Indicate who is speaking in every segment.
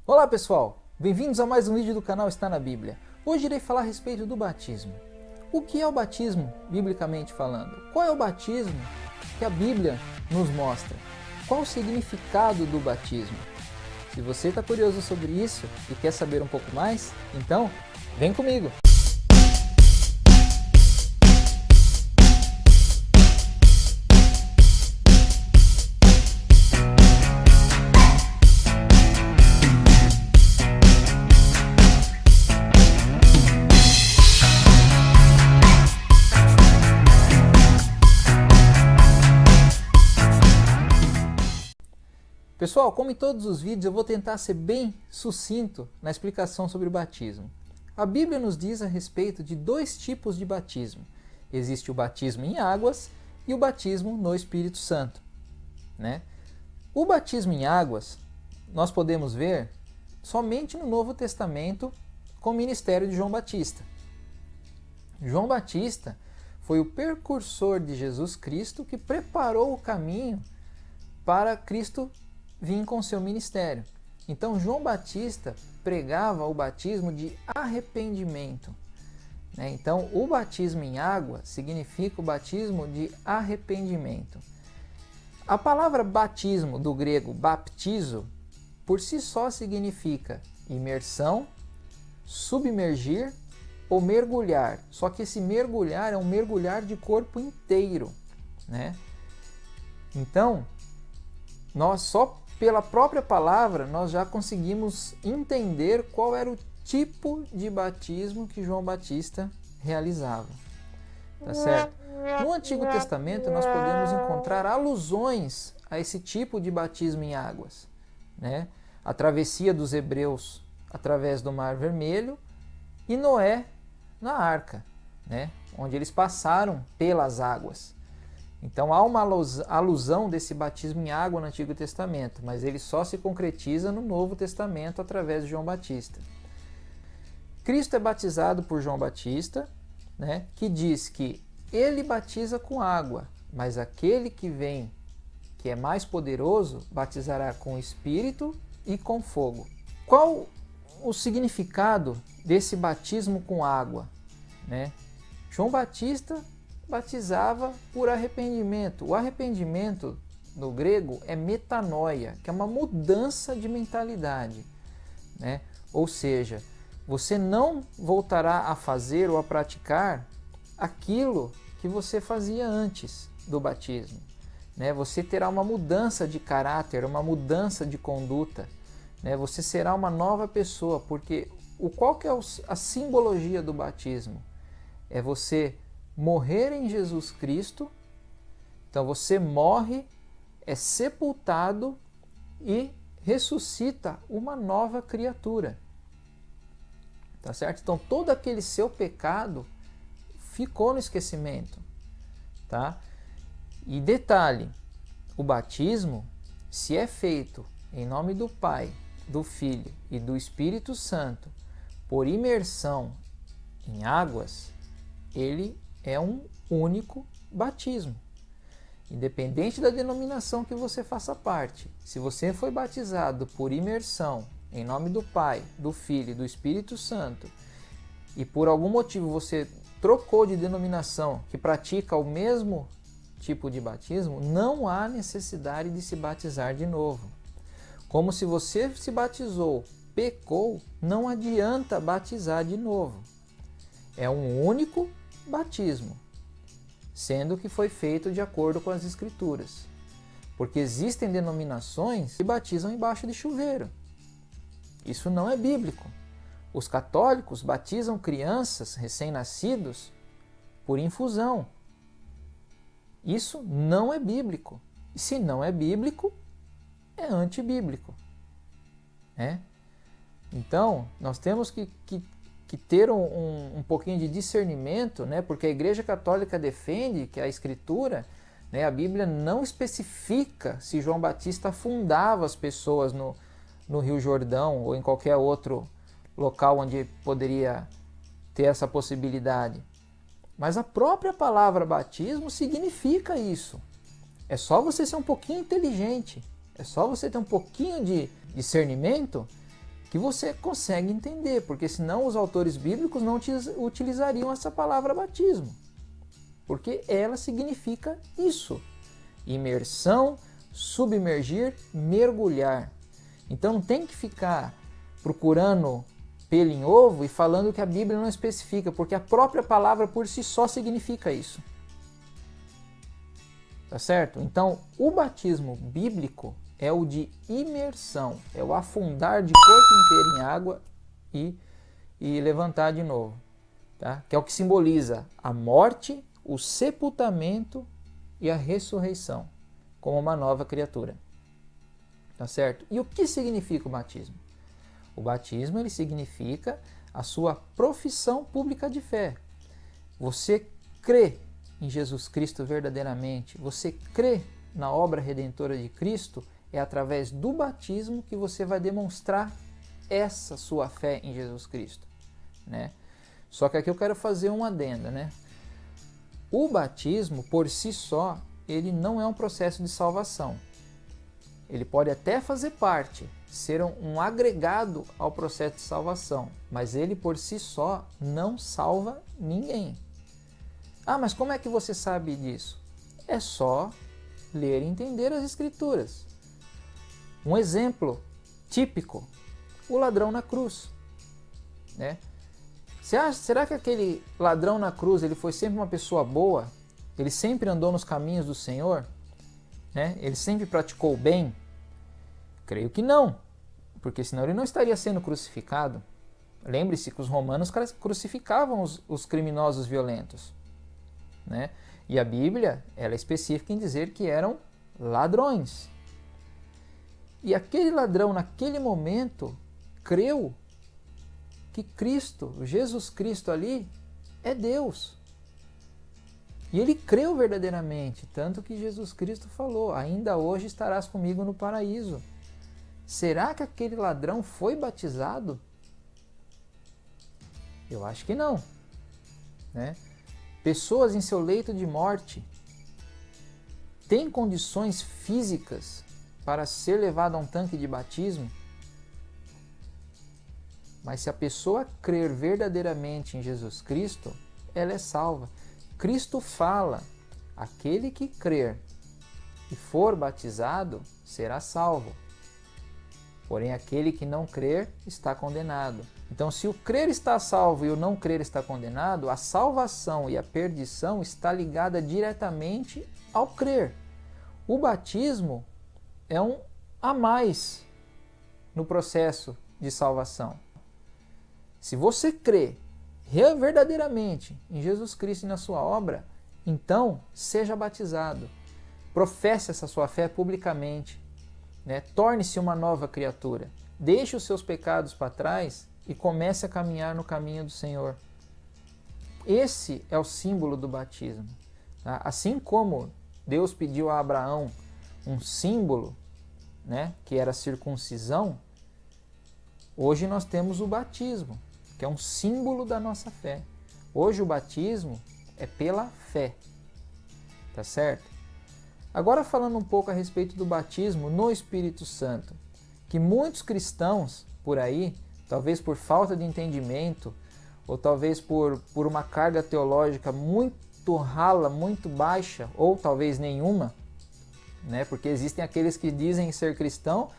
Speaker 1: Olá pessoal, bem-vindos a mais um vídeo do canal Está na Bíblia. Hoje irei falar a respeito do batismo. O que é o batismo, biblicamente falando? Qual é o batismo que a Bíblia nos mostra? Qual o significado do batismo? Se você está curioso sobre isso e quer saber um pouco mais, então vem comigo! Pessoal, como em todos os vídeos, eu vou tentar ser bem sucinto na explicação sobre o batismo. A Bíblia nos diz a respeito de dois tipos de batismo. Existe o batismo em águas e o batismo no Espírito Santo, né? O batismo em águas nós podemos ver somente no Novo Testamento com o ministério de João Batista. João Batista foi o precursor de Jesus Cristo que preparou o caminho para Cristo vir com seu ministério. Então João Batista pregava o batismo de arrependimento, né? Então o batismo em água significa o batismo de arrependimento. A palavra batismo do grego baptizo por si só significa imersão, submergir ou mergulhar. Só que esse mergulhar é um mergulhar de corpo inteiro, né? Então nós só pela própria palavra, nós já conseguimos entender qual era o tipo de batismo que João Batista realizava. Tá certo? No Antigo Testamento, nós podemos encontrar alusões a esse tipo de batismo em águas, né? A travessia dos hebreus através do Mar Vermelho e Noé na arca, né? Onde eles passaram pelas águas. Então há uma alusão desse batismo em água no Antigo Testamento, mas ele só se concretiza no Novo Testamento através de João Batista. Cristo é batizado por João Batista, né, que diz que ele batiza com água, mas aquele que vem, que é mais poderoso, batizará com Espírito e com fogo. Qual o significado desse batismo com água, né? João Batista batizava por arrependimento. O arrependimento no grego é metanoia, que é uma mudança de mentalidade, né? Ou seja, você não voltará a fazer ou a praticar aquilo que você fazia antes do batismo, né? Você terá uma mudança de caráter, uma mudança de conduta, né? Você será uma nova pessoa, porque qual que é a simbologia do batismo? É você morrer em Jesus Cristo. Então você morre, é sepultado e ressuscita uma nova criatura. Tá certo? Então todo aquele seu pecado ficou no esquecimento, tá? E detalhe, o batismo, se é feito em nome do Pai, do Filho e do Espírito Santo, por imersão em águas, ele é um único batismo. Independente da denominação que você faça parte, se você foi batizado por imersão em nome do Pai, do Filho e do Espírito Santo, e por algum motivo você trocou de denominação que pratica o mesmo tipo de batismo, não há necessidade de se batizar de novo. Como se você se batizou, pecou, não adianta batizar de novo. É um único batismo, sendo que foi feito de acordo com as Escrituras. Porque existem denominações que batizam embaixo de chuveiro. Isso não é bíblico. Os católicos batizam crianças recém-nascidos por infusão. Isso não é bíblico. E se não é bíblico, é antibíblico, né? Então, nós temos que ter um pouquinho de discernimento, né? Porque a Igreja Católica defende que a Escritura, né, a Bíblia não especifica se João Batista afundava as pessoas no Rio Jordão ou em qualquer outro local onde poderia ter essa possibilidade. Mas a própria palavra batismo significa isso. É só você ser um pouquinho inteligente, é só você ter um pouquinho de discernimento que você consegue entender, porque senão os autores bíblicos não utilizariam essa palavra batismo, porque ela significa isso: imersão, submergir, mergulhar. Então não tem que ficar procurando pelo em ovo e falando que a Bíblia não especifica, porque a própria palavra por si só significa isso. Tá certo? Então, o batismo bíblico é o de imersão, é o afundar de corpo inteiro em água e levantar de novo, tá? Que é o que simboliza a morte, o sepultamento e a ressurreição, como uma nova criatura. Tá certo? E o que significa o batismo? O batismo ele significa a sua profissão pública de fé. Você crê em Jesus Cristo verdadeiramente, você crê na obra redentora de Cristo, é através do batismo que você vai demonstrar essa sua fé em Jesus Cristo, né? Só que aqui eu quero fazer um adendo, né? O batismo, por si só, ele não é um processo de salvação. Ele pode até fazer parte, ser um agregado ao processo de salvação, mas ele por si só não salva ninguém. Ah, mas como é que você sabe disso? É só ler e entender as Escrituras. Um exemplo típico, o ladrão na cruz, né? Será que aquele ladrão na cruz ele foi sempre uma pessoa boa? Ele sempre andou nos caminhos do Senhor? Né? Ele sempre praticou o bem? Creio que não, porque senão ele não estaria sendo crucificado. Lembre-se que os romanos crucificavam os criminosos violentos, né? E a Bíblia ela é específica em dizer que eram ladrões. E aquele ladrão, naquele momento, creu que Cristo, Jesus Cristo ali, é Deus. E ele creu verdadeiramente, tanto que Jesus Cristo falou: ainda hoje estarás comigo no paraíso. Será que aquele ladrão foi batizado? Eu acho que não, né? Pessoas em seu leito de morte têm condições físicas para ser levado a um tanque de batismo? Mas se a pessoa crer verdadeiramente em Jesus Cristo, ela é salva. Cristo fala: aquele que crer e for batizado será salvo. Porém, aquele que não crer está condenado. Então, se o crer está salvo e o não crer está condenado, a salvação e a perdição está ligada diretamente ao crer. O batismo é um a mais no processo de salvação. Se você crê verdadeiramente em Jesus Cristo e na sua obra, então seja batizado. Professe essa sua fé publicamente, né? Torne-se uma nova criatura. Deixe os seus pecados para trás e comece a caminhar no caminho do Senhor. Esse é o símbolo do batismo, tá? Assim como Deus pediu a Abraão um símbolo, né, que era a circuncisão, hoje nós temos o batismo, que é um símbolo da nossa fé. Hoje o batismo é pela fé, tá certo? Agora falando um pouco a respeito do batismo no Espírito Santo, que muitos cristãos por aí, talvez por falta de entendimento, ou talvez por uma carga teológica muito rala, muito baixa, ou talvez nenhuma, né? Porque existem aqueles que dizem ser cristão,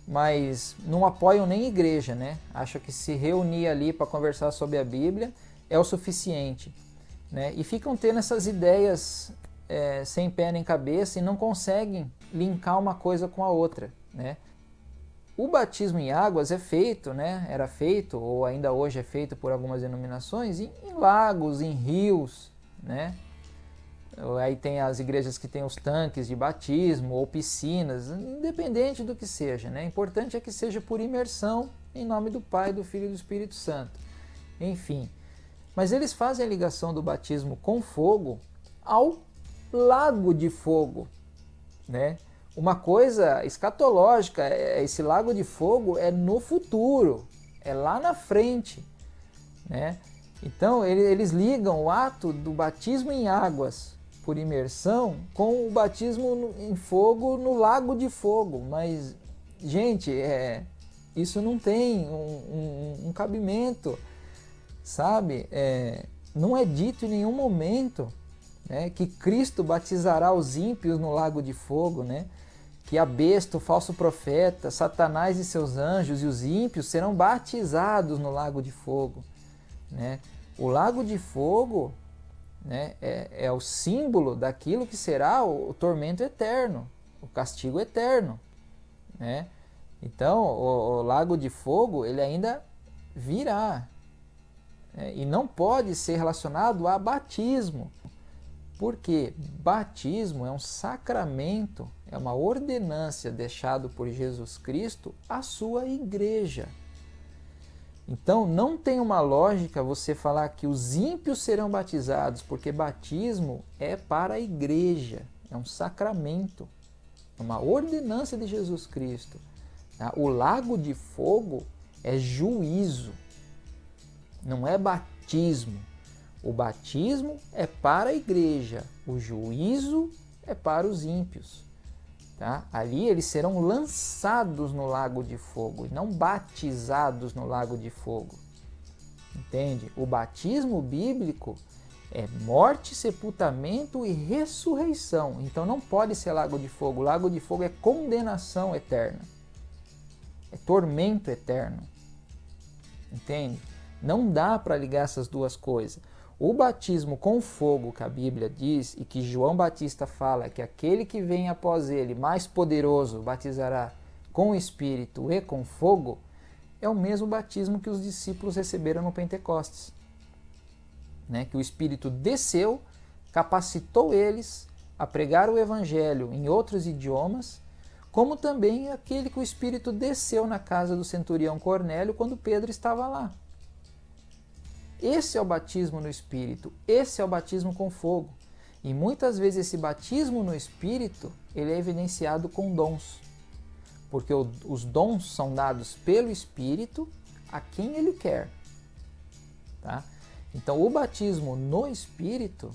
Speaker 1: mas não apoiam nem igreja, né? Acham que se reunir ali para conversar sobre a Bíblia é o suficiente, né? E ficam tendo essas ideias sem pé nem cabeça e não conseguem linkar uma coisa com a outra, né? O batismo em águas é feito, né? Era feito, ou ainda hoje é feito por algumas denominações, em lagos, em rios, né? Aí tem as igrejas que têm os tanques de batismo ou piscinas, independente do que seja, né? O importante é que seja por imersão em nome do Pai, do Filho e do Espírito Santo. Enfim, mas eles fazem a ligação do batismo com fogo ao lago de fogo, né? Uma coisa escatológica, esse lago de fogo é no futuro, é lá na frente, né? Então eles ligam o ato do batismo em águas por imersão com o batismo em fogo no lago de fogo. Mas, gente, Isso não tem um cabimento, sabe? Não é dito em nenhum momento, né, que Cristo batizará os ímpios no lago de fogo, né? Que a besta, o falso profeta, Satanás e seus anjos e os ímpios serão batizados no lago de fogo, né? O lago de fogo, né, é o símbolo daquilo que será o tormento eterno, o castigo eterno, né? Então, o lago de fogo, ele ainda virá, né? E não pode ser relacionado a batismo, porque batismo é um sacramento, é uma ordenância deixado por Jesus Cristo à sua igreja. Então, não tem uma lógica você falar que os ímpios serão batizados, porque batismo é para a igreja, é um sacramento, é uma ordenância de Jesus Cristo. O lago de fogo é juízo, não é batismo. O batismo é para a igreja, o juízo é para os ímpios. Tá? Ali eles serão lançados no lago de fogo, e não batizados no lago de fogo. Entende? O batismo bíblico é morte, sepultamento e ressurreição. Então não pode ser lago de fogo. O lago de fogo é condenação eterna. É tormento eterno. Entende? Não dá para ligar essas duas coisas. O batismo com fogo, que a Bíblia diz, e que João Batista fala que aquele que vem após ele, mais poderoso, batizará com o Espírito e com fogo, é o mesmo batismo que os discípulos receberam no Pentecostes. Né? Que o Espírito desceu, capacitou eles a pregar o Evangelho em outros idiomas, como também aquele que o Espírito desceu na casa do centurião Cornélio quando Pedro estava lá. Esse é o batismo no Espírito, esse é o batismo com fogo. E muitas vezes esse batismo no Espírito, ele é evidenciado com dons. Porque os dons são dados pelo Espírito a quem ele quer. Tá? Então o batismo no Espírito,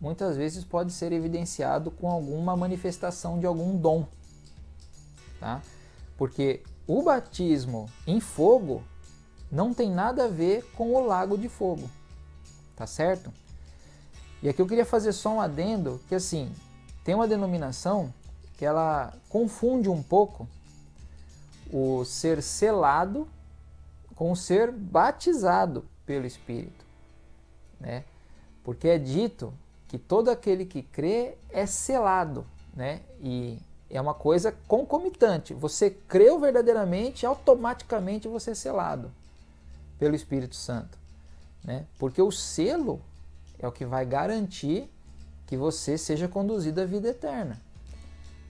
Speaker 1: muitas vezes pode ser evidenciado com alguma manifestação de algum dom. Tá? Porque o batismo em fogo não tem nada a ver com o lago de fogo, tá certo? E aqui eu queria fazer só um adendo, que assim, tem uma denominação que ela confunde um pouco o ser selado com o ser batizado pelo Espírito, né? Porque é dito que todo aquele que crê é selado, né? E é uma coisa concomitante, você creu verdadeiramente, automaticamente você é selado pelo Espírito Santo, né? Porque o selo é o que vai garantir que você seja conduzido à vida eterna.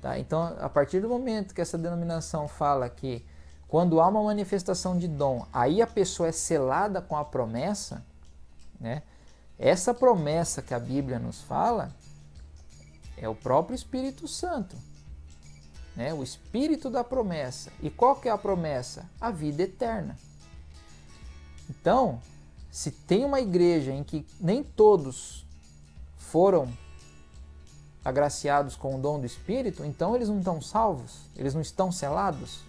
Speaker 1: Tá? Então, a partir do momento que essa denominação fala que quando há uma manifestação de dom, aí a pessoa é selada com a promessa, né? Essa promessa que a Bíblia nos fala é o próprio Espírito Santo, né? O Espírito da promessa. E qual que é a promessa? A vida eterna. Então, se tem uma igreja em que nem todos foram agraciados com o dom do Espírito, então eles não estão salvos, eles não estão selados,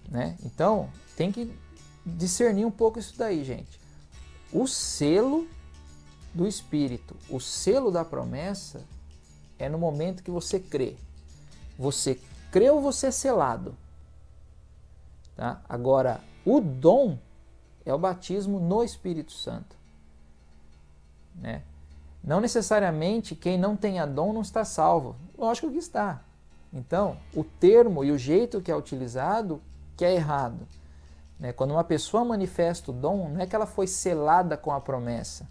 Speaker 1: né? Então, tem que discernir um pouco isso daí, gente. O selo do Espírito, o selo da promessa, é no momento que você crê. Você creu, você é selado. Tá? Agora, o dom é o batismo no Espírito Santo, né? Não necessariamente quem não tenha dom não está salvo. Lógico que está. Então, o termo e o jeito que é utilizado que é errado, né? Quando uma pessoa manifesta o dom, não é que ela foi selada com a promessa.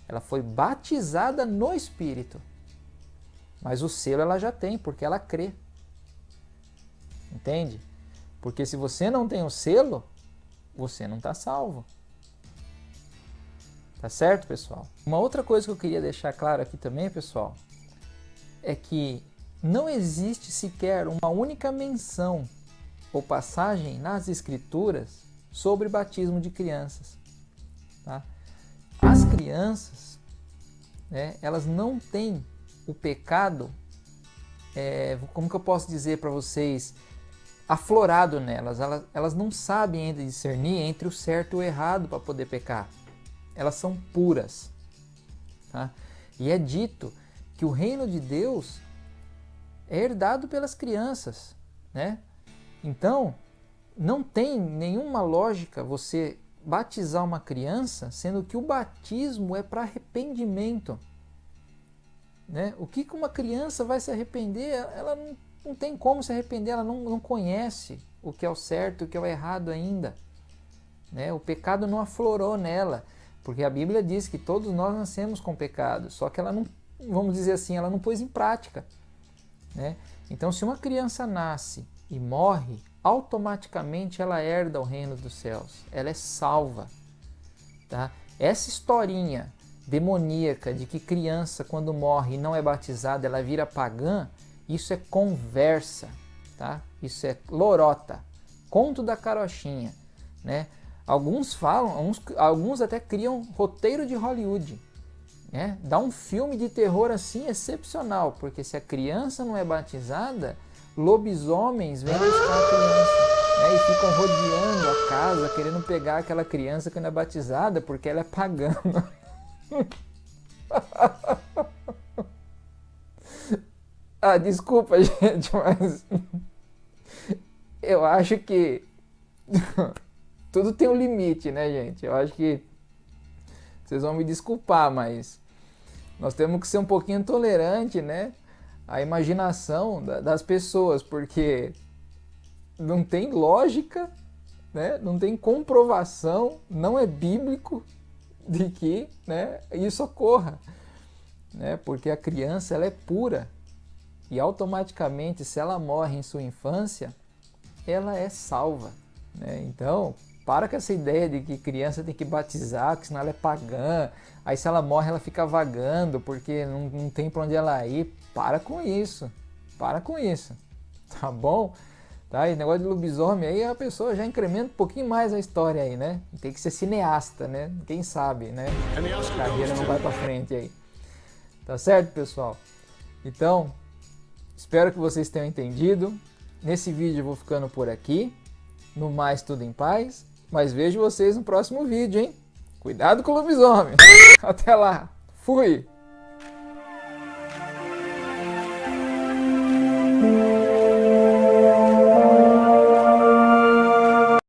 Speaker 1: Ela foi batizada no Espírito. Mas o selo ela já tem, porque ela crê. Entende? Porque se você não tem o selo, você não está salvo. Tá certo, pessoal? Uma outra coisa que eu queria deixar claro aqui também, pessoal, é que não existe sequer uma única menção ou passagem nas Escrituras sobre batismo de crianças. Tá? As crianças, né, elas não têm o pecado, como que eu posso dizer para vocês, aflorado nelas. Elas não sabem ainda discernir entre o certo e o errado para poder pecar. Elas são puras. Tá? E é dito que o reino de Deus é herdado pelas crianças, né? Então, não tem nenhuma lógica você batizar uma criança, sendo que o batismo é para arrependimento, né? O que uma criança vai se arrepender? Ela não tem como se arrepender, ela não conhece o que é o certo e o que é o errado ainda, né? O pecado não aflorou nela, porque a Bíblia diz que todos nós nascemos com pecado, só que ela não, vamos dizer assim, ela não pôs em prática, né? Então, se uma criança nasce e morre, automaticamente ela herda o reino dos céus, ela é salva, tá? Essa historinha demoníaca de que criança quando morre e não é batizada ela vira pagã, isso é conversa, tá? Isso é lorota, conto da carochinha, né? Alguns falam, alguns até criam roteiro de Hollywood, né? Dá um filme de terror assim excepcional, porque se a criança não é batizada, lobisomens vêm buscar a criança, né? E ficam rodeando a casa, querendo pegar aquela criança que não é batizada, porque ela é pagã. Ah, desculpa, gente, mas eu acho que tudo tem um limite, né, gente? Eu acho que vocês vão me desculpar, mas nós temos que ser um pouquinho tolerante, né? A imaginação das pessoas, porque não tem lógica, né? Não tem comprovação, não é bíblico de que, né, isso ocorra, né? Porque a criança ela é pura e automaticamente, se ela morre em sua infância, ela é salva, né? Então, para com essa ideia de que criança tem que batizar, porque senão ela é pagã, aí se ela morre ela fica vagando porque não tem para onde ela ir. Para com isso, tá bom? Tá? E negócio de lobisomem aí a pessoa já incrementa um pouquinho mais a história aí, né? Tem que ser cineasta, né? Quem sabe, né? A carreira não vai para frente aí. Tá certo, pessoal? Então, espero que vocês tenham entendido. Nesse vídeo eu vou ficando por aqui. No mais, tudo em paz. Mas vejo vocês no próximo vídeo, hein? Cuidado com o lobisomem. Até lá. Fui!